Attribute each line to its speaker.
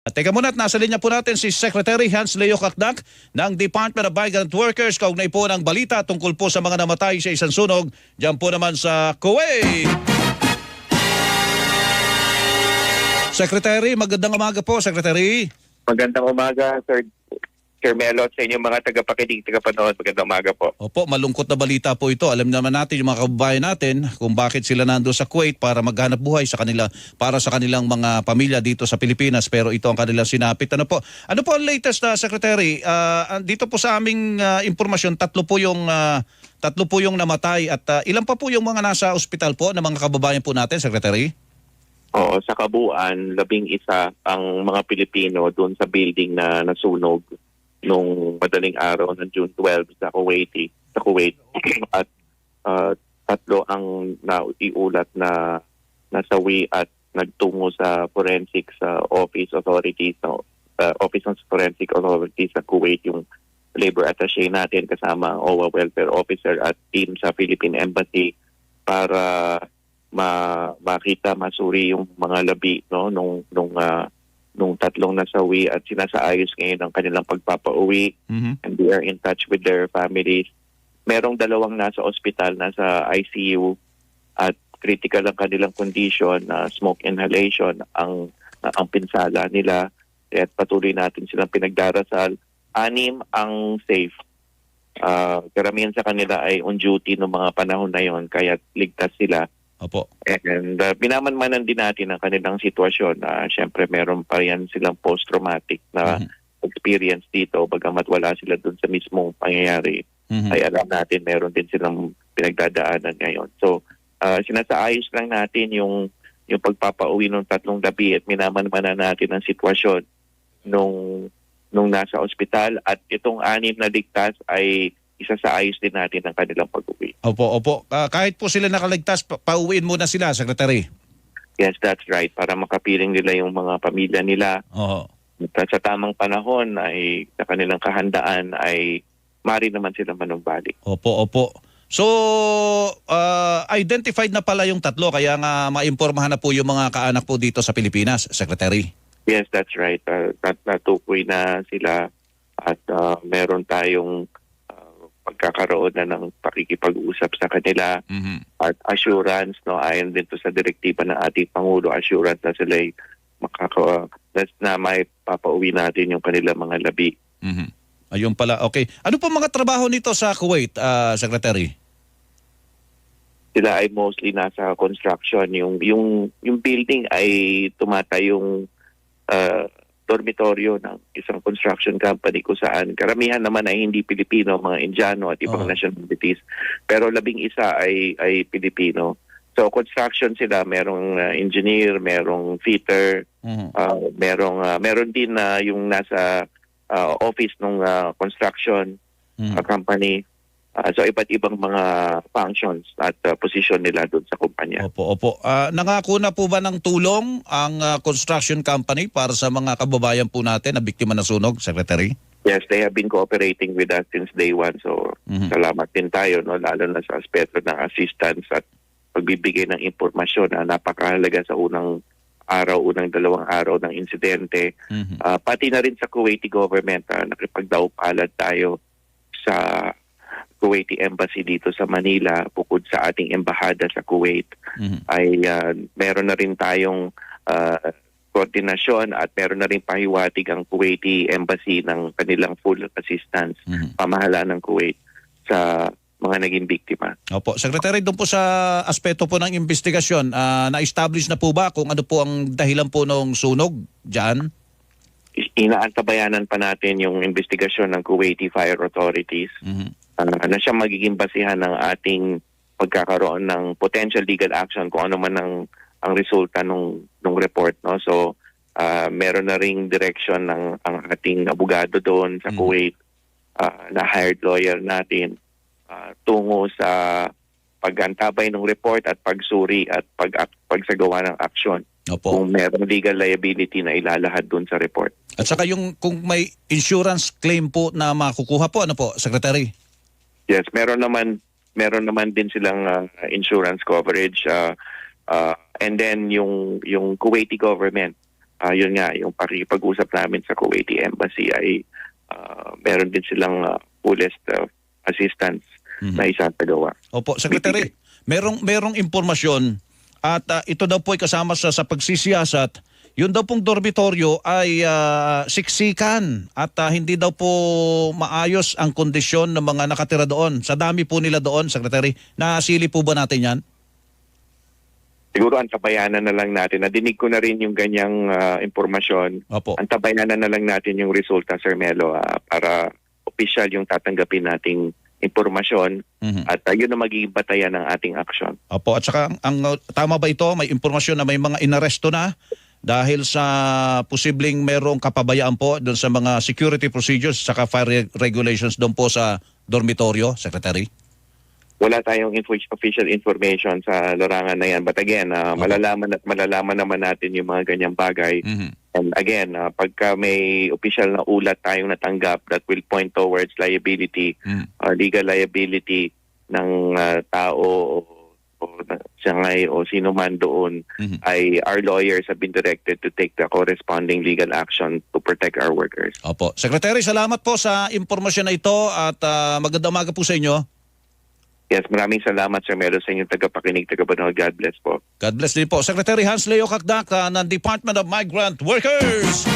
Speaker 1: Teka muna at nasa linya po natin si Secretary Hans Leo Kakdak ng Department of Migrant Workers kaugnay po ng balita tungkol po sa mga namatay sa isang sunog dyan po naman sa Kuwait. Secretary, magandang umaga po, Secretary.
Speaker 2: Magandang umaga, Sir Melo, sa inyong mga tagapakinig, tagapanood. Magandang umaga po.
Speaker 1: Opo, malungkot na balita po ito. Alam naman natin yung mga kababayan natin kung bakit sila nando sa Kuwait para maghanap buhay sa kanila, para sa kanilang mga pamilya dito sa Pilipinas. Pero ito ang kanilang sinapit. Ano po ang latest na Secretary? Dito po sa aming impormasyon, tatlo po yung namatay at ilan pa po yung mga nasa ospital po ng mga kababayan po natin, Secretary?
Speaker 2: Oo, sa kabuuan, 11 ang mga Pilipino doon sa building na nasunog nung madaling araw ng June 12 sa Kuwait. At tatlo ang naiulat na nasawi at nagtungo sa forensic sa Office Authorities, Office of Forensic Authorities sa Kuwait, yung labor attaché natin kasama ang OWA welfare officer at team sa Philippine Embassy para makita, masuri yung mga labi nung tatlong nasawi at sinasaayos ngayon ang kanilang pagpapauwi. And we are in touch with their families. Merong dalawang nasa ospital, nasa ICU at critical ang kanilang condition, smoke inhalation ang pinsala nila at patuloy natin silang pinagdarasal. 6 ang safe. Karamihan sa kanila ay on duty noong mga panahon na yon kaya ligtas sila.
Speaker 1: Opo.
Speaker 2: And binamanmanan din natin ang kanilang sitwasyon. Siyempre meron pa yan silang post-traumatic na experience dito. Bagamat wala sila dun sa mismong pangyayari, ay alam natin meron din silang pinagdadaanan ngayon. So sinasaayos lang natin yung pagpapauwi ng tatlong labi at minamanmanan natin ang sitwasyon nung nasa ospital. At itong 6 na ligtas ay isasaayos din natin ang kanilang pag-uwi.
Speaker 1: Opo. Kahit po sila nakaligtas, pauwiin muna sila, Secretary.
Speaker 2: Yes, that's right. Para makapiling nila yung mga pamilya nila.
Speaker 1: Oo.
Speaker 2: At sa tamang panahon ay sa kanilang kahandaan ay mari naman sila manumbalik.
Speaker 1: Opo. So, identified na pala yung tatlo kaya nga maimpormahan na po yung mga kaanak po dito sa Pilipinas, Secretary.
Speaker 2: Yes, that's right. Natukoy na sila at meron tayong pagkakaroon na ng pakikipag-usap sa kanila at assurance, ayon din to sa direktiba ng ating Pangulo, assurance na sila ay na may papauwi natin yung kanilang mga labi.
Speaker 1: Ayun pala, okay. Ano po mga trabaho nito sa Kuwait, Secretary?
Speaker 2: Sila ay mostly nasa construction. Yung building ay tumatayong dormitoryo ng isang construction company kung saan karamihan naman ay hindi Pilipino, mga Indiano at ibang nationalities. Pero 11 ay Pilipino. So construction sila, merong engineer, merong fitter, meron din yung nasa office ng construction company. So iba't ibang mga functions at position nila doon sa kumpanya.
Speaker 1: Opo. Nangako na po ba ng tulong ang construction company para sa mga kababayan po natin na biktima ng sunog, Secretary?
Speaker 2: Yes, they have been cooperating with us since day one. So salamat din tayo, lalo na sa aspeto ng assistance at pagbibigay ng impormasyon na napakahalaga sa unang 2 araw ng insidente. Pati na rin sa Kuwaiti government, nakipagdaupalad tayo sa Kuwaiti Embassy dito sa Manila, bukod sa ating embahada sa Kuwait, ay meron na rin tayong koordinasyon at meron na rin pahiwatig ang Kuwaiti Embassy ng kanilang full assistance, pamahalaan ng Kuwait sa mga naging biktima.
Speaker 1: Opo. Secretary, doon po sa aspeto po ng investigasyon, na-establish na po ba kung ano po ang dahilan po ng sunog dyan?
Speaker 2: Inaantabayanan pa natin yung investigasyon ng Kuwaiti Fire Authorities na siya magiging basihan ng ating pagkakaroon ng potential legal action kung ano man ang resulta ng report. So meron na ring direction ng ang ating abogado doon sa Kuwait, na hired lawyer natin, tungo sa pag-antabay ng report at pagsuri at pagsagawa ng aksyon.
Speaker 1: Opo.
Speaker 2: Kung meron legal liability na ilalahad doon sa report.
Speaker 1: At saka kung may insurance claim po na makukuha po, ano po, Secretary?
Speaker 2: Yes, meron naman din silang insurance coverage, and then yung Kuwaiti government yun nga, yung pakikipag-usap namin sa Kuwaiti Embassy ay meron din silang fullest assistance na isasagawa.
Speaker 1: Opo, Secretary, merong impormasyon at ito daw po ay kasama sa pagsisiyasat. Yun daw pong dormitoryo ay siksikan at hindi daw po maayos ang kondisyon ng mga nakatira doon. Sa dami po nila doon, Secretary, nasili po ba natin yan?
Speaker 2: Siguro antabayanan na lang natin. Nadinig ko na rin yung ganyang impormasyon.
Speaker 1: Opo.
Speaker 2: Antabayanan na lang natin yung resulta, Sir Melo, para official yung tatanggapin nating impormasyon at yun na magiging batayan ng ating aksyon.
Speaker 1: Opo, at saka ang tama ba ito? May impormasyon na may mga inaresto na dahil sa posibleng merong kapabayaan po doon sa mga security procedures saka fire regulations doon po sa dormitoryo, Secretary?
Speaker 2: Wala tayong official information sa larangan na yan. But again, malalaman naman natin yung mga ganyang bagay. And again, pagka may official na ulat tayong natanggap that will point towards liability, legal liability ng tao o siyangay o sino man doon, ay our lawyers have been directed to take the corresponding legal action to protect our workers.
Speaker 1: Opo. Secretary, salamat po sa impormasyon na ito at magandang umaga po sa inyo.
Speaker 2: Yes, maraming salamat, Sir Melo, sa inyong tagapakinig, tagapanood. God bless po.
Speaker 1: God bless din po. Secretary Hans Leo Kakdak ng Department of Migrant Workers.